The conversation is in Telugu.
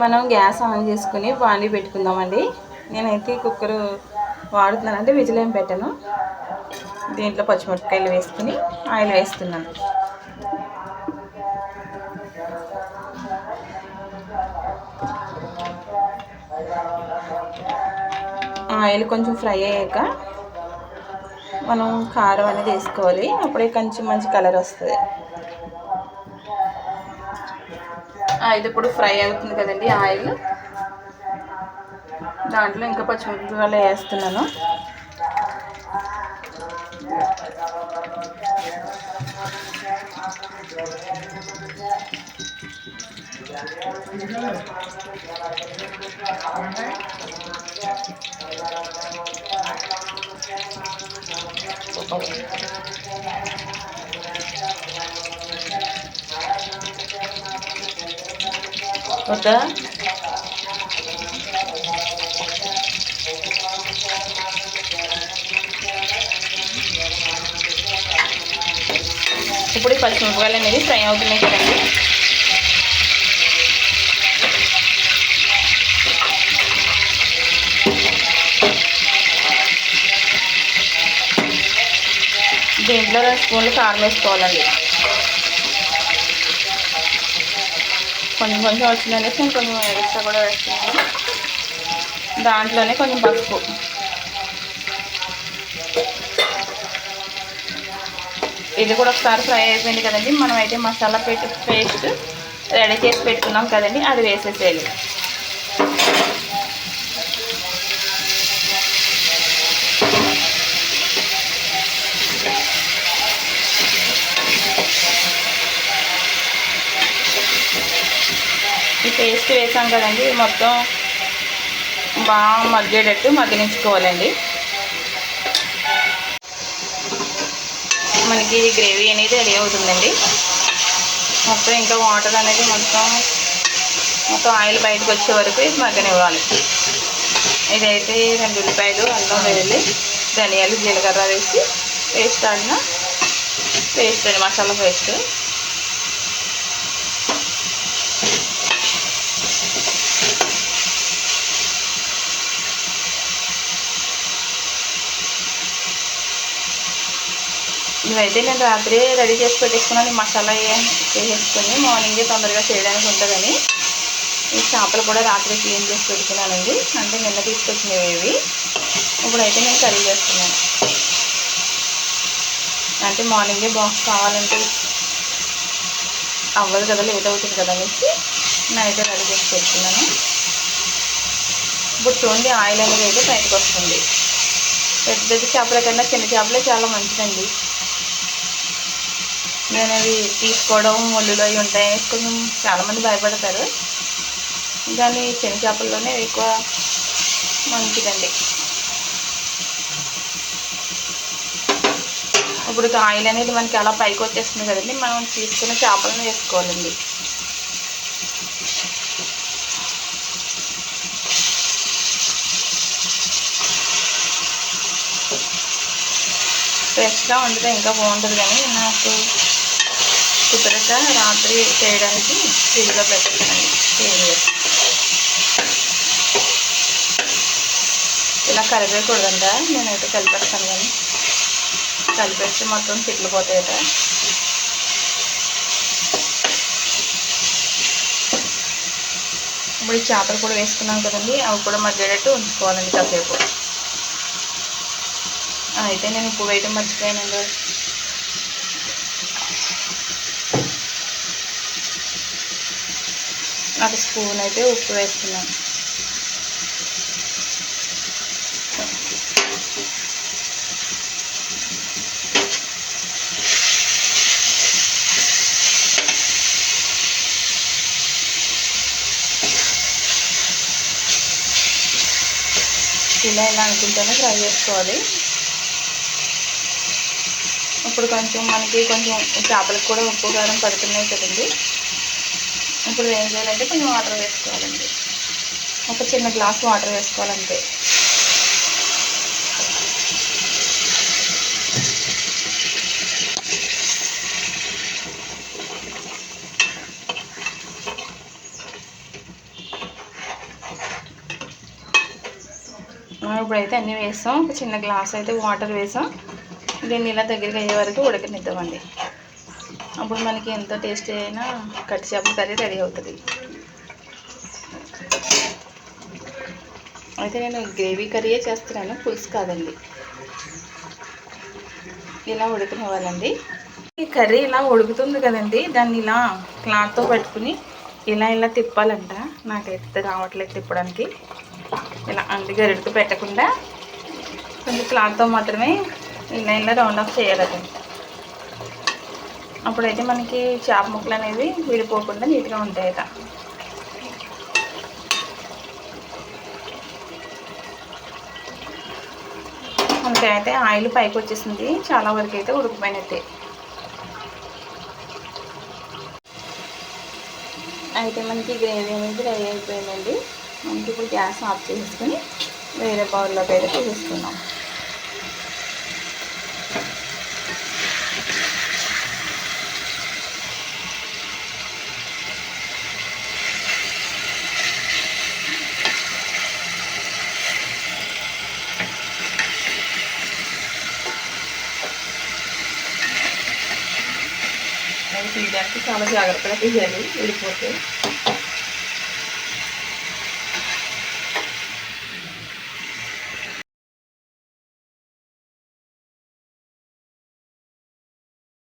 మనం గ్యాస్ ఆన్ చేసుకుని బాండీ పెట్టుకుందామండి. నేనైతే కుక్కర్ వాడుతున్నాను, అంటే విజిల్ ఏం పెట్టాను. దీంట్లో పచ్చిమిరపకాయలు వేసుకుని ఆయిల్ వేస్తున్నాను. ఆయిల్ కొంచెం ఫ్రై అయ్యాక మనం కారం అనేది వేసుకోవాలి. అప్పుడే కొంచెం మంచి కలర్ వస్తుంది. ఇది ఇప్పుడు ఫ్రై అవుతుంది కదండి ఆయిల్. దాంట్లో ఇంకా పచ్చిమిరపకాయలు వేస్తున్నాను. ఓకే, ఇప్పుడు ఈ పచ్చిమిరపకాయలు అనేది ఫ్రై అవుతున్నాయి కదండి. దీంట్లో 2 స్పూన్లు కారం వేసుకోవాలండి. కొంచెం కొంచెం వచ్చిందనేసి నేను కొంచెం ఎక్స్ట్రా కూడా వేస్తున్నాను. దాంట్లోనే కొంచెం పసుపు, ఇది కూడా ఒకసారి ఫ్రై అయిపోయింది కదండి. మనం అయితే మసాలా పేస్ట్ రెడీ చేసి పెట్టుకున్నాం కదండి, అది వేసేసేయాలి. ఈ పేస్ట్ వేసాం కదండి, మొత్తం బాగా మగ్గేటట్టు మగ్గనించుకోవాలండి. మనకి గ్రేవీ అనేది రెడీ అవుతుందండి. మొత్తం ఇంకా వాటర్ అనేది మొత్తం ఆయిల్ బయటకు వచ్చే వరకు ఇది మగ్గనివ్వాలి. ఇదైతే 2 ఉల్లిపాయలు, అల్లం వెల్లుల్లి, ధనియాలు, జీలకర్ర వేసి పేస్ట్ ఆడిన పేస్ట్ అండి, మసాలా పేస్ట్. ఇవైతే నేను రాత్రి రెడీ చేసి పెట్టేసుకున్నాను. మసాలా వేసేసుకొని మార్నింగే తొందరగా చేయడానికి ఉంటుందని ఈ చేపలు కూడా రాత్రి క్లీన్ చేసి పెట్టుకున్నానండి. అంటే నిన్న తీసుకొచ్చినవి ఇవి. ఇప్పుడైతే నేను కర్రీ చేస్తున్నాను. అంటే మార్నింగే బాక్స్ కావాలంటే అవ్వదు కదా, లేట్ అవుతుంది కదా అనేసి నైట్ రెడీ చేసి పెట్టుకున్నాను. ఇప్పుడు చూడండి ఆయిల్ అనేది అయితే బయటకు వస్తుంది. పెద్ద పెద్ద చేపల కన్నా చిన్న చేపలే చాలా మంచిదండి. నేను అవి తీసుకోవడం ముళ్ళులో అవి ఉంటాయి కొంచెం చాలామంది భయపడతారు, కానీ చిన్న చేపల్లోనే ఎక్కువ మంచిదండి. ఇప్పుడు ఆయిల్ అనేది మనకి అలా పైకి వచ్చేస్తుంది కదండి, మనం తీసుకున్న చేపలను వేసుకోవాలండి. ఫ్రెష్గా వండితే ఇంకా బాగుంటుంది, కానీ నాకు కుదరక రాత్రి చేయడానికి ఫ్రిడ్జ్లో పెట్టేసానండి. ఇలా కలిపేయకూడదంట, నేనైతే కలిపేస్తాను, కానీ కలిపేస్తే మొత్తం చిట్లిపోతాయట. ఇప్పుడు ఈ చేపలు కూడా వేసుకున్నాం కదండి, అవి కూడా మగ్గేటట్టు ఉంచుకోవాలండి కాసేపు. అయితే నేను ఉప్పు వేయటం మర్చిపోయానండి. నాకు స్పూన్ అయితే ఉప్పు వేస్తున్నాను. ఇలా అనుకుంటేనే ఫ్రై చేసుకోవాలి. ఇప్పుడు మనకి కొంచెం చేపలకు కూడా ఉప్పు కారం పడుతున్నాయి కదండి. ఇప్పుడు ఏం చేయాలంటే కొంచెం వాటర్ వేసుకోవాలండి. ఒక చిన్న గ్లాస్ వాటర్ వేసుకోవాలంటే. ఇప్పుడైతే అన్నీ వేసాం. ఒక చిన్న గ్లాస్ అయితే వాటర్ వేసాం. దీన్ని ఇలా దగ్గరికి అయ్యే వరకు ఉడకనిద్దామండి. అప్పుడు మనకి ఎంతో టేస్టీ అయినా కట్టి చేపల కర్రీ రెడీ అవుతుంది. అయితే నేను గ్రేవీ కర్రీయే చేస్తున్నాను, పులుసు కాదండి. ఇలా ఉడకనివ్వాలండి. ఈ కర్రీ ఇలా ఉడుకుతుంది కదండి, దాన్ని ఇలా క్లాత్తో పట్టుకుని ఇలా తిప్పాలంట. నాకైతే రావట్లేదు తిప్పడానికి. ఇలా గరిటతో పెట్టకుండా కొంచెం క్లాత్తో మాత్రమే ఇలా రౌండ్ ఆఫ్ చేయాలండి. అప్పుడైతే మనకి చేప ముక్కలు అనేవి విడిపోకుండా నీట్గా ఉంటాయట. మనకైతే ఆయిల్ పైకి వచ్చేసింది. చాలా వరకు అయితే ఉడికిపోయినట్టే. అయితే మనకి గ్రేవీ అనేది రెడీ అయిపోయిందండి. మనకి ఇప్పుడు గ్యాస్ ఆఫ్ చేసుకుని వేరే బౌల్లోకి అయితే తీసేసుకున్నాం. అది తీయడానికి చాలా జాగ్రత్తగా తీయాలి, విడిపోతే.